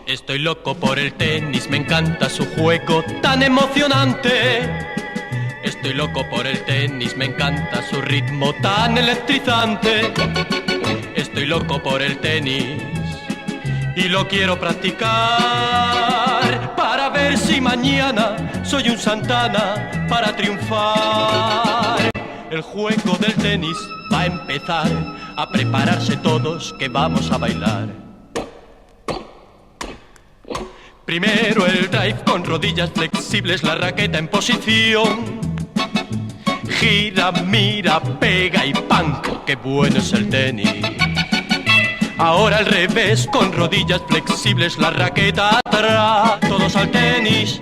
Estoy loco por el tenis, me encanta su juego tan emocionante. Estoy loco por el tenis, me encanta su ritmo tan electrizante. Estoy loco por el tenis y lo quiero practicar para ver si mañana soy un Santana para triunfar. El juego del tenis va a empezar, a prepararse todos que vamos a bailar. Primero el drive con rodillas flexibles, la raqueta en posición. Gira, mira, pega y ¡pam! ¡Qué bueno es el tenis! Ahora al revés, con rodillas flexibles, la raqueta atrás. Todos al tenis.